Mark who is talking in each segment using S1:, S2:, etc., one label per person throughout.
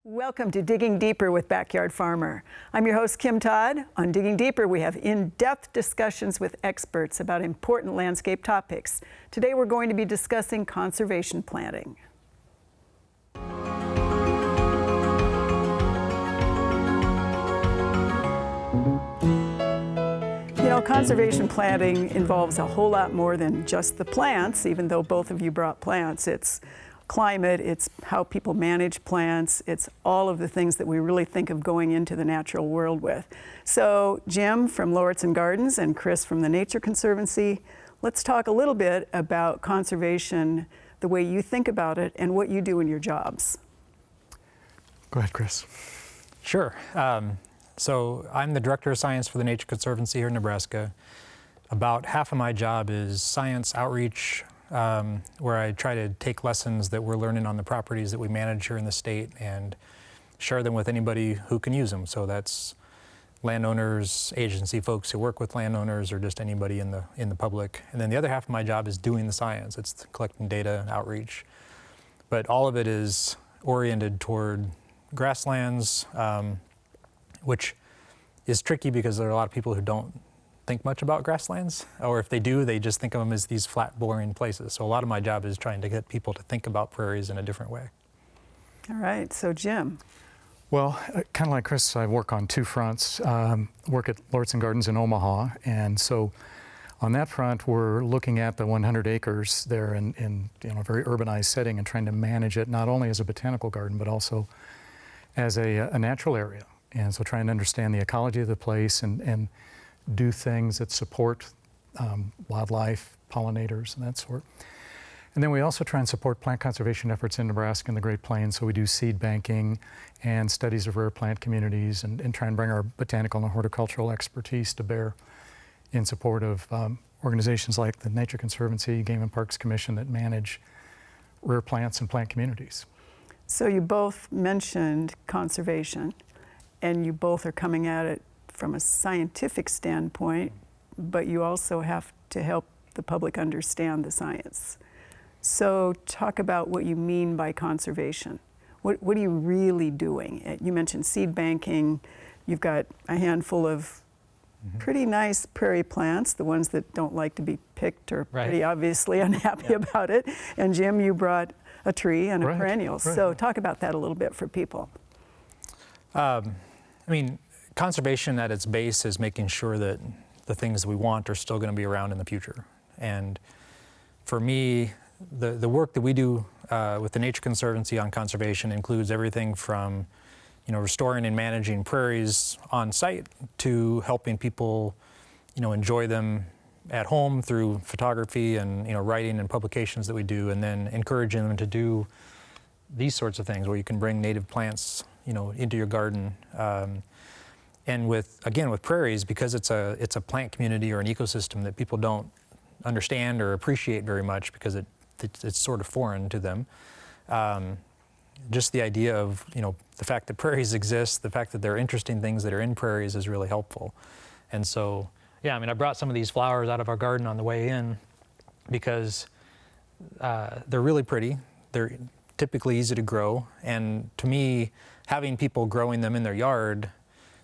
S1: Welcome to Digging Deeper with Backyard Farmer. I'm your host, Kim Todd. On Digging Deeper, we have in-depth discussions with experts about important landscape topics. Today, we're going to be discussing conservation planting. You know, conservation planting involves a whole lot more than just the plants, even though both of you brought plants. It's climate, it's how people manage plants, it's all of the things that we really think of going into the natural world with. So Jim from Lauritzen Gardens and Chris from the Nature Conservancy, let's talk a little bit about conservation, the way you think about it, and what you do in your jobs.
S2: Go ahead, Chris.
S3: Sure. So I'm the Director of Science for the Nature Conservancy here in Nebraska. About half of my job is science outreach, where I try to take lessons that we're learning on the properties that we manage here in the state and share them with anybody who can use them. So that's landowners, agency folks who work with landowners, or just anybody in the public. And then the other half of my job is doing the science. It's collecting data and outreach. But all of it is oriented toward grasslands, which is tricky because there are a lot of people who don't think much about grasslands, or if they do, they just think of them as these flat, boring places. So a lot of my job is trying to get people to think about prairies in a different way.
S1: All right, so Jim.
S2: Well, kind of like Chris, I work on two fronts. Work at Lauritzen Gardens in Omaha, and so on that front, we're looking at the 100 acres there in a very urbanized setting and trying to manage it not only as a botanical garden, but also as a natural area. And so trying to understand the ecology of the place and do things that support wildlife, pollinators, and that sort. And then we also try and support plant conservation efforts in Nebraska and the Great Plains. So we do seed banking and studies of rare plant communities and try and bring our botanical and horticultural expertise to bear in support of organizations like the Nature Conservancy, Game and Parks Commission that manage rare plants and plant communities.
S1: So you both mentioned conservation, and you both are coming at it from a scientific standpoint, but you also have to help the public understand the science. So talk about what you mean by conservation. What are you really doing? You mentioned seed banking. You've got a handful of pretty nice prairie plants, the ones that don't like to be picked or pretty obviously unhappy about it. And Jim, you brought a tree and a perennial. So talk about that a little bit for people.
S3: I mean, conservation at its base is making sure that the things we want are still going to be around in the future. And for me, the work that we do with the Nature Conservancy on conservation includes everything from, restoring and managing prairies on site to helping people, enjoy them at home through photography and, writing and publications that we do, and then encouraging them to do these sorts of things where you can bring native plants, into your garden. And with prairies, because it's a plant community or an ecosystem that people don't understand or appreciate very much because it's sort of foreign to them. Just the idea of, the fact that prairies exist, the fact that there are interesting things that are in prairies is really helpful. And so, I brought some of these flowers out of our garden on the way in because they're really pretty. They're typically easy to grow. And to me, having people growing them in their yard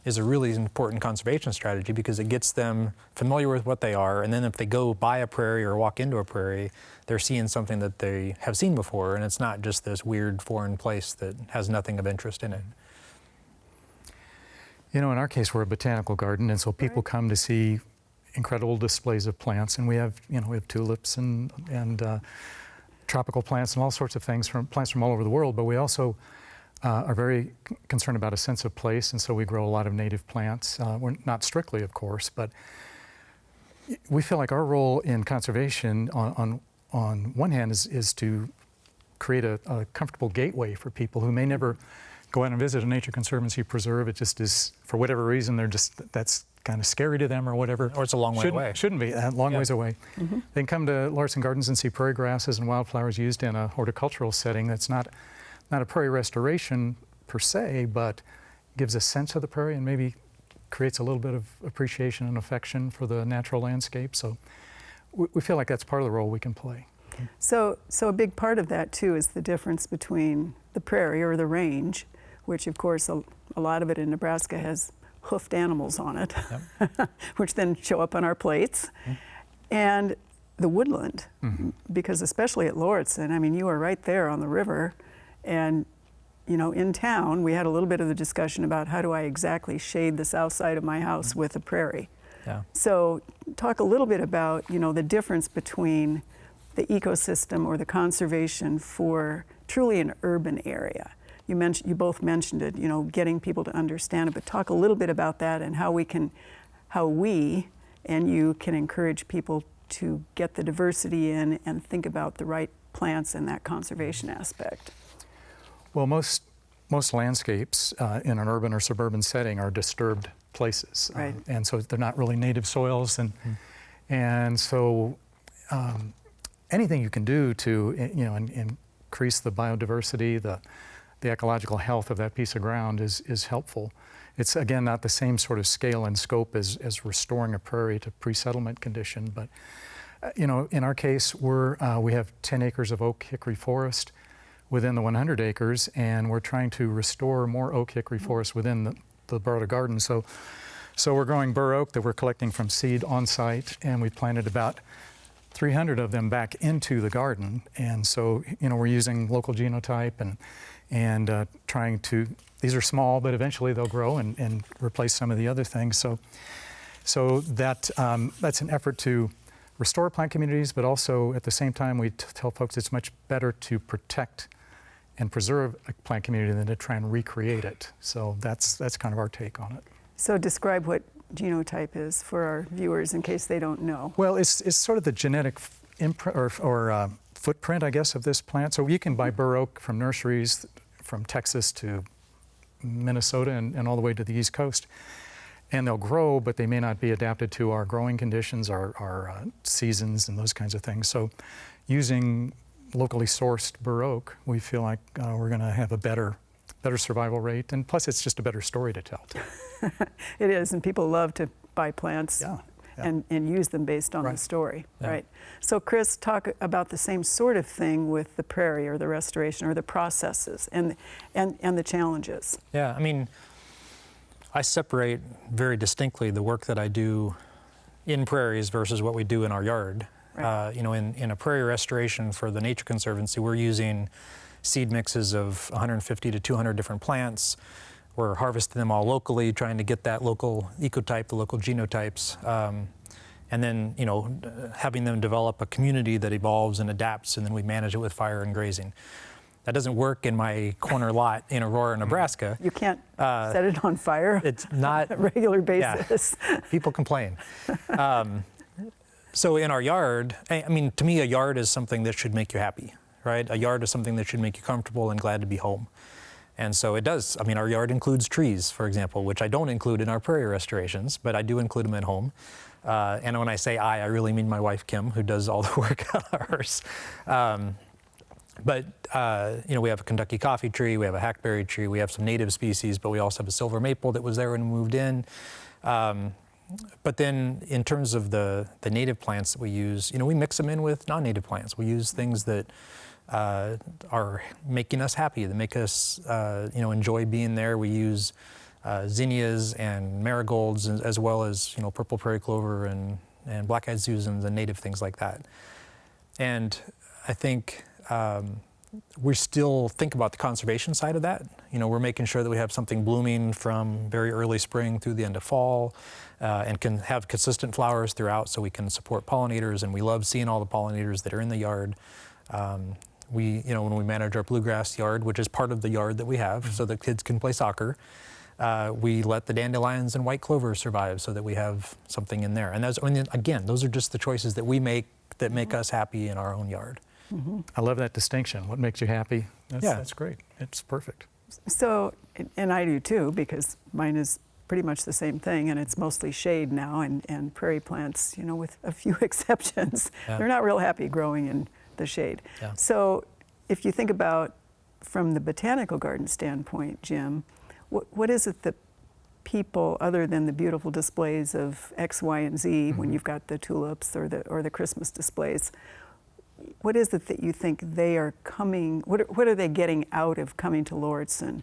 S3: is a really important conservation strategy because it gets them familiar with what they are, and then if they go by a prairie or walk into a prairie, they're seeing something that they have seen before, and it's not just this weird foreign place that has nothing of interest in it.
S2: In our case, we're a botanical garden, and so people come to see incredible displays of plants, and we have tulips and tropical plants and all sorts of things plants from all over the world, but we also are very concerned about a sense of place, and so we grow a lot of native plants. We're not strictly, of course, but we feel like our role in conservation on one hand is to create a comfortable gateway for people who may never go out and visit a Nature Conservancy preserve. It just is, for whatever reason, that's kind of scary to them or whatever.
S3: Or it's a long way away.
S2: Shouldn't be, a long ways away. They can come to Lauritzen Gardens and see prairie grasses and wildflowers used in a horticultural setting that's not a prairie restoration per se, but gives a sense of the prairie and maybe creates a little bit of appreciation and affection for the natural landscape. So we feel like that's part of the role we can play.
S1: So a big part of that too is the difference between the prairie or the range, which of course a lot of it in Nebraska has hoofed animals on it,
S3: Yep.
S1: which then show up on our plates. And the woodland, because especially at Lauritzen, I mean, you are right there on the river, and you know, in town, we had a little bit of the discussion about how do I exactly shade the south side of my house with a prairie.
S3: Yeah.
S1: So talk a little bit about, you know, the difference between the ecosystem or the conservation for truly an urban area. You both mentioned it, you know, getting people to understand it, but talk a little bit about that and how we and you can encourage people to get the diversity in and think about the right plants and that conservation aspect.
S2: Well, most landscapes in an urban or suburban setting are disturbed places,
S1: Right.
S2: And so they're not really native soils, and so anything you can do to increase the biodiversity, the ecological health of that piece of ground is helpful. It's again not the same sort of scale and scope as restoring a prairie to pre-settlement condition, but you know, in our case, we have 10 acres of oak hickory forest within the 100 acres, and we're trying to restore more oak hickory forest within the Barota Garden. So we're growing bur oak that we're collecting from seed on site, and we planted about 300 of them back into the garden. And so, you know, we're using local genotype and trying to, these are small, but eventually they'll grow and replace some of the other things. So that's an effort to restore plant communities, but also at the same time we tell folks it's much better to protect and preserve a plant community than to try and recreate it. So that's kind of our take on it.
S1: So describe what genotype is for our viewers in case they don't know.
S2: Well, it's sort of the genetic imprint or footprint, I guess, of this plant. So you can buy bur oak from nurseries from Texas to Minnesota and all the way to the East Coast. And they'll grow, but they may not be adapted to our growing conditions, our seasons, and those kinds of things. So using locally sourced bur oak, we feel like we're going to have a better survival rate, and plus it's just a better story to tell too.
S1: It is, and people love to buy plants
S2: Yeah.
S1: and use them based on the
S2: Right.
S1: story,
S3: Yeah.
S1: right? So Chris, talk about the same sort of thing with the prairie or the restoration or the processes and the challenges.
S3: Yeah, I mean, I separate very distinctly the work that I do in prairies versus what we do in our yard.
S1: Right.
S3: You know, in a prairie restoration for the Nature Conservancy, we're using seed mixes of 150 to 200 different plants. We're harvesting them all locally, trying to get that local ecotype, the local genotypes, and then, you know, having them develop a community that evolves and adapts, and then we manage it with fire and grazing. That doesn't work in my corner lot in Aurora, Nebraska.
S1: You can't set it on fire
S3: It's not
S1: on a regular basis.
S3: Yeah, people complain. So in our yard, I mean, to me, a yard is something that should make you happy, right? A yard is something that should make you comfortable and glad to be home. And so it does. I mean, our yard includes trees, for example, which I don't include in our prairie restorations, but I do include them at home. And when I say I really mean my wife, Kim, who does all the work on ours. But you know, we have a Kentucky coffee tree, we have a hackberry tree, we have some native species, but we also have a silver maple that was there when we moved in. But then in terms of the native plants that we use, you know, we mix them in with non-native plants. We use things that are making us happy, that make us you know, enjoy being there. We use zinnias and marigolds, as well as, you know, purple prairie clover and black-eyed Susans and native things like that. And I think we still think about the conservation side of that. You know, we're making sure that we have something blooming from very early spring through the end of fall, and can have consistent flowers throughout, so we can support pollinators, and we love seeing all the pollinators that are in the yard. You know, when we manage our bluegrass yard, which is part of the yard that we have, so that kids can play soccer, we let the dandelions and white clover survive, so that we have something in there. And that's, I mean, again, those are just the choices that we make that make us happy in our own yard.
S2: I love that distinction. What makes you happy?
S3: Yeah.
S2: That's great. It's perfect.
S1: So, and I do too, because mine is pretty much the same thing, and it's mostly shade now, and prairie plants, you know, with a few exceptions,
S3: Yeah.
S1: they're not real happy growing in the shade.
S3: Yeah.
S1: So if you think about from the botanical garden standpoint, Jim, what is it that people, other than the beautiful displays of X, Y, and Z, when you've got the tulips or the Christmas displays, what is it that you think they are coming, what are they getting out of coming to Lauritzen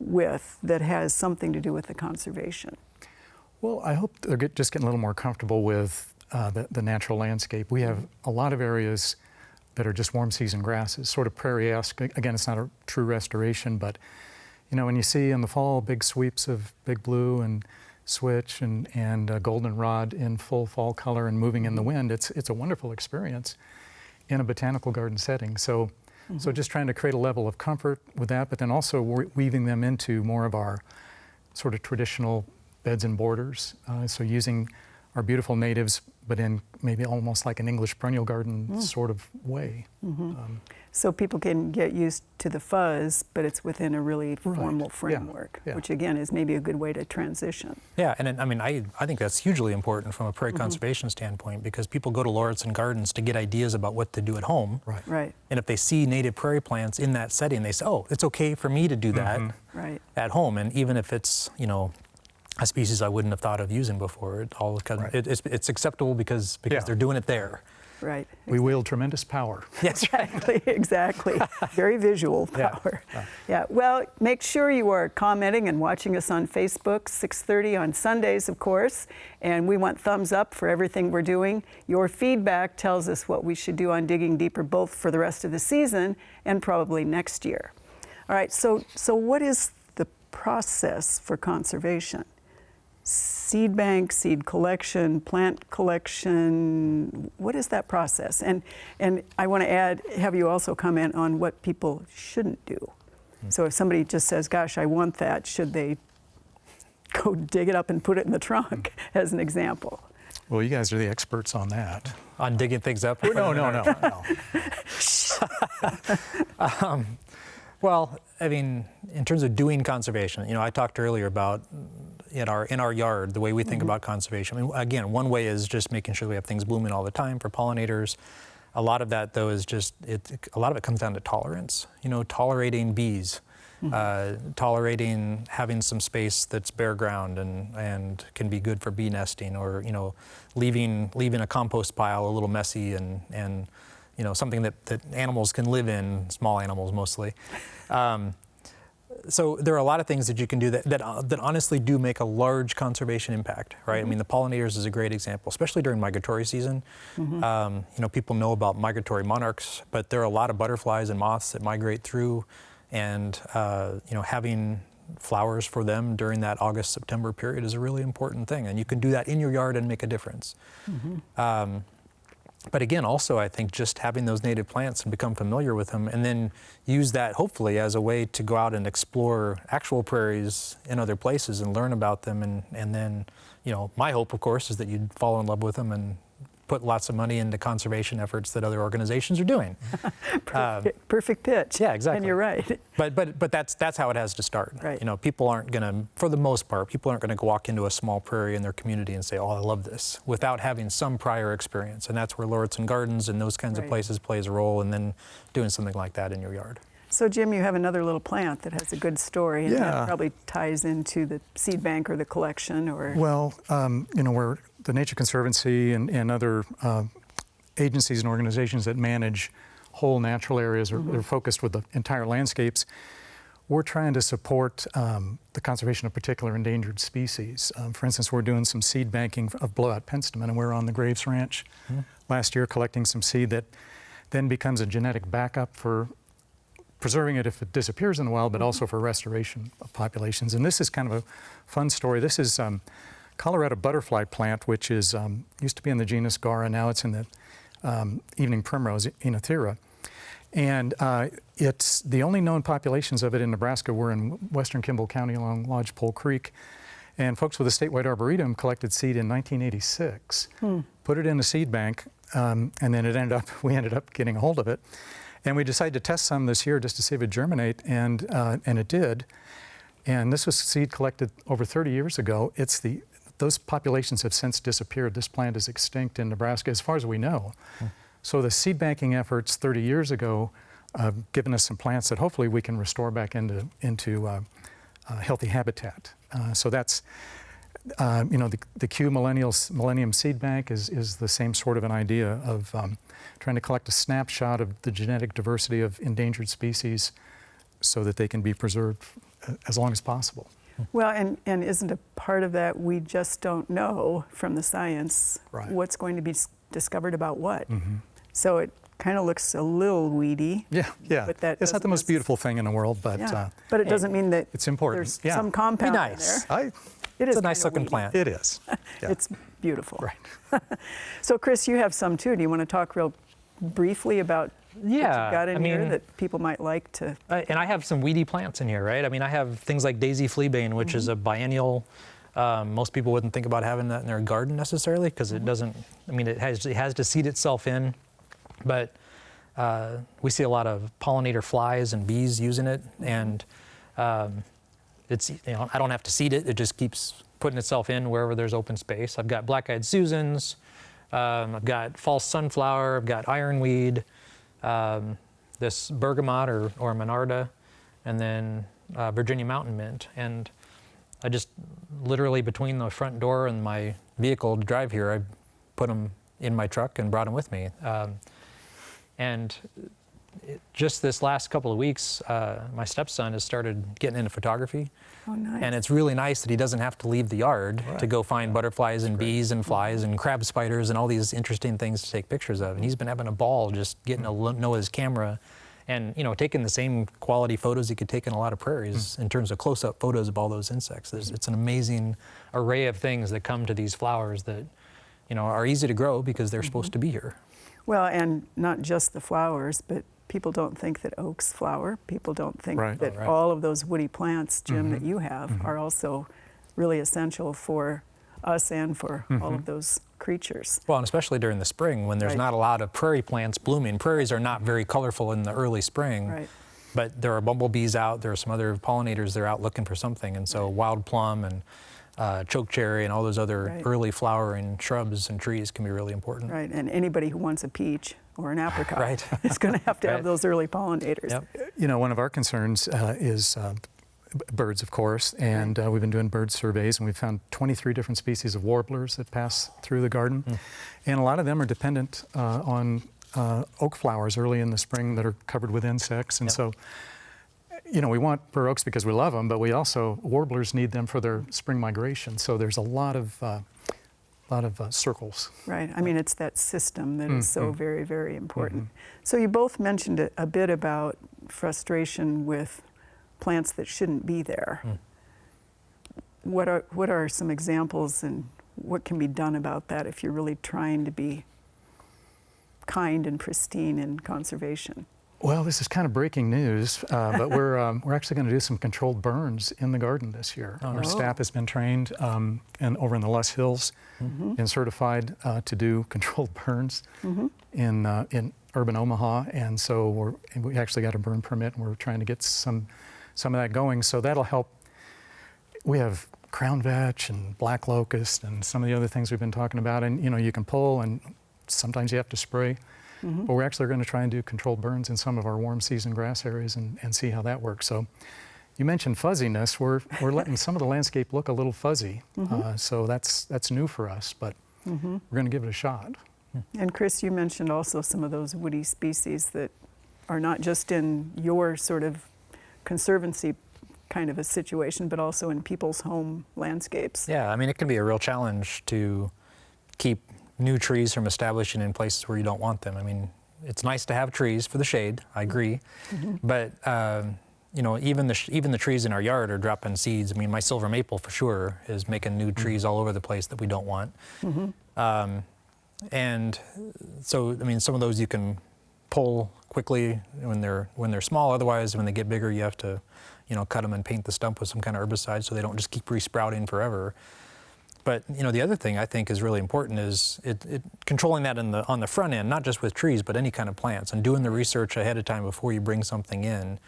S1: with that has something to do with the conservation?
S2: Well, I hope they're just getting a little more comfortable with the natural landscape. We have a lot of areas that are just warm season grasses, sort of prairie-esque. Again, it's not a true restoration, but you know, when you see in the fall big sweeps of big blue and switch and goldenrod in full fall color and moving in the wind, it's a wonderful experience in a botanical garden setting. So just trying to create a level of comfort with that, but then also weaving them into more of our sort of traditional beds and borders. So using our beautiful natives, but in maybe almost like an English perennial garden sort of way.
S1: So people can get used to the fuzz, but it's within a really formal framework,
S2: Yeah.
S1: which again is maybe a good way to transition.
S3: Yeah, and I mean, I think that's hugely important from a prairie conservation standpoint, because people go to Lauritzen Gardens to get ideas about what to do at home.
S1: Right.
S3: And if they see native prairie plants in that setting, they say, oh, it's okay for me to do that at home. And even if it's, you know, a species I wouldn't have thought of using before, it's acceptable because they're doing it there.
S1: Right.
S2: We wield tremendous power.
S3: Yes,
S1: Exactly. Very visual power. Yeah. Well, make sure you are commenting and watching us on Facebook, 6:30 on Sundays, of course. And we want thumbs up for everything we're doing. Your feedback tells us what we should do on Digging Deeper, both for the rest of the season and probably next year. All right. So what is the process for conservation? Seed bank, seed collection, plant collection, what is that process? And I want to have you also comment on what people shouldn't do. So if somebody just says, gosh, I want that, should they go dig it up and put it in the trunk, as an example?
S2: Well, you guys are the experts on that.
S3: On digging things up?
S2: No.
S3: Well, I mean, in terms of doing conservation, you know, I talked earlier about in our yard, the way we think about conservation. I mean, again, one way is just making sure we have things blooming all the time for pollinators. A lot of that, though, is just a lot of it comes down to tolerance. You know, tolerating bees, tolerating having some space that's bare ground and can be good for bee nesting, or you know, leaving a compost pile a little messy and you know, something that animals can live in, small animals mostly. So there are a lot of things that you can do that honestly do make a large conservation impact, right? I mean, the pollinators is a great example, especially during migratory season. You know, people know about migratory monarchs, but there are a lot of butterflies and moths that migrate through, and you know, having flowers for them during that August-September period is a really important thing, and you can do that in your yard and make a difference. But again, also, I think just having those native plants and become familiar with them, and then use that hopefully as a way to go out and explore actual prairies in other places and learn about them. And then, you know, my hope, of course, is that you'd fall in love with them and put lots of money into conservation efforts that other organizations are doing.
S1: Perfect pitch.
S3: Yeah, exactly.
S1: And you're right.
S3: But that's how it has to start.
S1: Right.
S3: You know, people aren't going to, for the most part, people aren't going to walk into a small prairie in their community and say, oh, I love this, without having some prior experience. And that's where Lauritzen Gardens and those kinds of places plays a role, and then doing something like that in your yard.
S1: So Jim, you have another little plant that has a good story, and that probably ties into the seed bank or the collection, or...
S2: Well, you know, we're the Nature Conservancy and other agencies and organizations that manage whole natural areas, or they're focused with the entire landscapes. We're trying to support the conservation of particular endangered species. For instance, we're doing some seed banking of blowout penstemon, and we're on the Graves Ranch last year collecting some seed that then becomes a genetic backup for preserving it if it disappears in the wild, but also for restoration of populations. And this is kind of a fun story. This is Colorado butterfly plant, which is used to be in the genus Gara. Now it's in the evening primrose, Enothera. And it's the only known populations of it in Nebraska were in western Kimball County along Lodgepole Creek. And folks with the statewide arboretum collected seed in 1986, put it in a seed bank, and then we ended up getting a hold of it. And we decided to test some this year just to see if it germinate, and it did. And this was seed collected over 30 years ago. Those populations have since disappeared. This plant is extinct in Nebraska as far as we know. So the seed banking efforts 30 years ago have given us some plants that hopefully we can restore back into healthy habitat. So that's, you know, the Q Millennium Seed Bank is the same sort of an idea of trying to collect a snapshot of the genetic diversity of endangered species so that they can be preserved as long as possible.
S1: Well, and isn't a part of that we just don't know from the science
S2: Right.
S1: what's going to be discovered about what. So it kind of looks a little weedy.
S2: Yeah.
S1: But that
S2: It's not the most beautiful thing in the world, but
S1: Yeah. But it doesn't mean that
S2: it's important.
S1: there's
S2: Yeah.
S1: some compound in
S3: nice.
S1: there.
S2: It
S3: It's
S1: is
S3: a nice
S1: kinda
S3: looking
S1: weedy.
S3: plant.
S2: is. Yeah.
S1: It's beautiful.
S2: Right.
S1: So Chris, you have some too. Do you want to talk real briefly about what you've got in here that people might like to?
S3: And I have some weedy plants in here, right? I mean, I have things like daisy fleabane, which is a biennial. Most people wouldn't think about having that in their garden necessarily because it doesn't. I mean, it has to seed itself in, but we see a lot of pollinator flies and bees using it, and it's I don't have to seed it; it just keeps putting itself in wherever there's open space. I've got black-eyed Susans, I've got false sunflower, I've got ironweed, this bergamot or monarda, and then Virginia mountain mint. And I just literally between the front door and my vehicle to drive here, I put them in my truck and brought them with me. Just this last couple of weeks, my stepson has started getting into photography.
S1: Oh, nice.
S3: And it's really nice that he doesn't have to leave the yard to go find butterflies and bees and flies and crab spiders and all these interesting things to take pictures of. And he's been having a ball just getting to know his camera and taking the same quality photos he could take in a lot of prairies in terms of close-up photos of all those insects. It's an amazing array of things that come to these flowers that are easy to grow because they're supposed to be here.
S1: Well, and not just the flowers, but people don't think that oaks flower. People don't think
S2: Right.
S1: that
S3: Oh, right.
S1: all of those woody plants, Jim, that you have are also really essential for us and for all of those creatures.
S3: Well, and especially during the spring when there's
S1: Right.
S3: not a lot of prairie plants blooming. Prairies are not very colorful in the early spring.
S1: Right.
S3: But there are bumblebees out, there are some other pollinators that are out looking for something, and so wild plum and chokecherry and all those other
S1: Right.
S3: early flowering shrubs and trees can be really important.
S1: Right, and anybody who wants a peach or an apricot
S3: Right.
S1: is going to have
S3: Right.
S1: have those early pollinators.
S3: Yep.
S2: One of our concerns is birds, of course, and we've been doing bird surveys, and we've found 23 different species of warblers that pass through the garden, and a lot of them are dependent on oak flowers early in the spring that are covered with insects, and
S3: Yep.
S2: so we want bur oaks because we love them, but we also warblers need them for their spring migration. So there's a lot of circles.
S1: Right, I mean, it's that system that is so very, very important. So you both mentioned a bit about frustration with plants that shouldn't be there. What are some examples and what can be done about that if you're really trying to be kind and pristine in conservation?
S2: Well, this is kind of breaking news, but we're actually going to do some controlled burns in the garden this year. Our staff has been trained and over in the Luss Hills and certified to do controlled burns in urban Omaha, and so we actually got a burn permit, and we're trying to get some of that going. So that'll help. We have crown vetch and black locust and some of the other things we've been talking about, and you can pull, and sometimes you have to spray. But we're actually going to try and do controlled burns in some of our warm season grass areas and see how that works. So you mentioned fuzziness. We're letting some of the landscape look a little fuzzy. So that's new for us, but we're going to give it a shot.
S1: And Chris, you mentioned also some of those woody species that are not just in your sort of conservancy kind of a situation, but also in people's home landscapes.
S3: Yeah, I mean, it can be a real challenge to keep new trees from establishing in places where you don't want them. I mean, it's nice to have trees for the shade, I agree, but even the trees in our yard are dropping seeds. I mean, my silver maple for sure is making new trees all over the place that we don't want. And so, I mean, some of those you can pull quickly when they're small. Otherwise, when they get bigger, you have to, cut them and paint the stump with some kind of herbicide so they don't just keep resprouting forever. But the other thing I think is really important is controlling that on the front end, not just with trees, but any kind of plants, and doing the research ahead of time before you bring something in.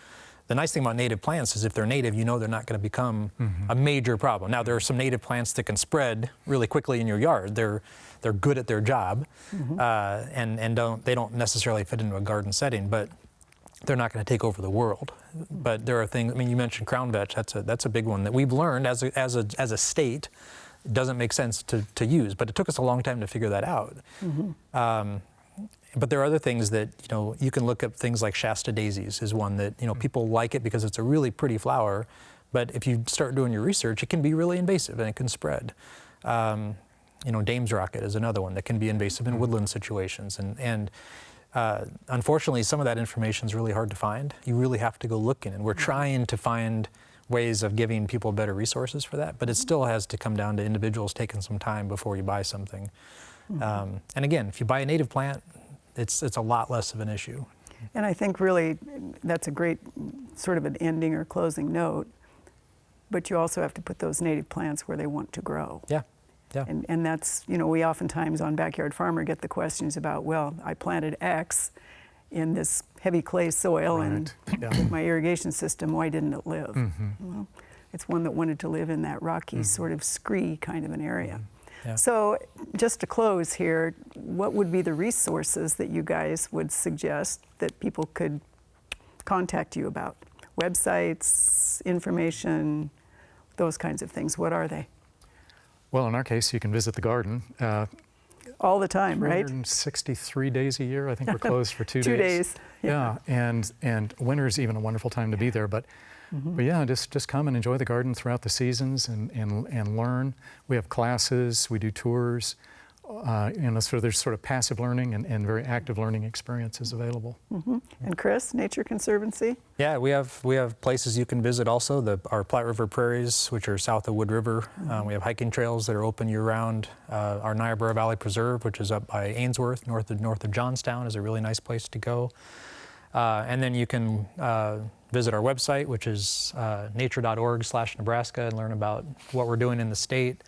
S3: The nice thing about native plants is if they're native, they're not going to become a major problem. Now, there are some native plants that can spread really quickly in your yard. They're good at their job, and they don't necessarily fit into a garden setting, but they're not going to take over the world. But there are things. I mean, you mentioned crown vetch. That's a big one that we've learned as a state. It doesn't make sense to use, but it took us a long time to figure that out. But there are other things that, you can look up. Things like Shasta daisies is one that, people like it because it's a really pretty flower. But if you start doing your research, it can be really invasive and it can spread. Dame's rocket is another one that can be invasive in woodland situations. And unfortunately, some of that information is really hard to find. You really have to go looking. And we're trying to find ways of giving people better resources for that. But it still has to come down to individuals taking some time before you buy something. And again, if you buy a native plant, it's a lot less of an issue.
S1: And I think really that's a great sort of an ending or closing note, but you also have to put those native plants where they want to grow.
S3: Yeah.
S1: And that's, we oftentimes on Backyard Farmer get the questions about, well, I planted X in this heavy clay soil and with my irrigation system, why didn't it live? Well, it's one that wanted to live in that rocky sort of scree kind of an area.
S3: Yeah.
S1: So just to close here, what would be the resources that you guys would suggest that people could contact you about? Websites, information, those kinds of things. What are they?
S2: Well, in our case, you can visit the garden.
S1: All the time, right?
S2: 363 days a year. I think we're closed for 2 days.
S1: 2 days.
S2: Yeah, and winter is even a wonderful time to be there. But yeah, just come and enjoy the garden throughout the seasons and learn. We have classes, we do tours. So there's sort of passive learning and very active learning experiences available.
S1: And Chris, Nature Conservancy?
S3: Yeah, we have places you can visit also. Our Platte River Prairies, which are south of Wood River. We have hiking trails that are open year-round. Our Niobrara Valley Preserve, which is up by Ainsworth, north of Johnstown, is a really nice place to go. And then you can visit our website, which is nature.org/Nebraska, and learn about what we're doing in the state.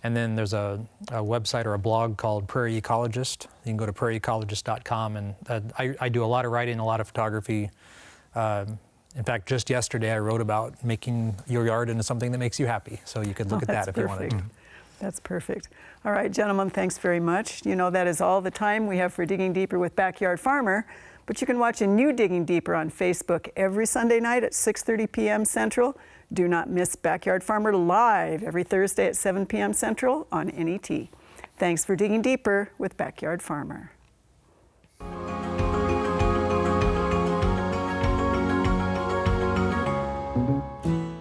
S3: And then there's a website or a blog called Prairie Ecologist. You can go to prairieecologist.com, and I do a lot of writing, a lot of photography. In fact, just yesterday I wrote about making your yard into something that makes you happy. So you could look at that if you wanted.
S1: That's perfect. All right, gentlemen, thanks very much. That is all the time we have for Digging Deeper with Backyard Farmer. But you can watch a new Digging Deeper on Facebook every Sunday night at 6:30 p.m. Central. Do not miss Backyard Farmer live every Thursday at 7 p.m. Central on NET. Thanks for digging deeper with Backyard Farmer.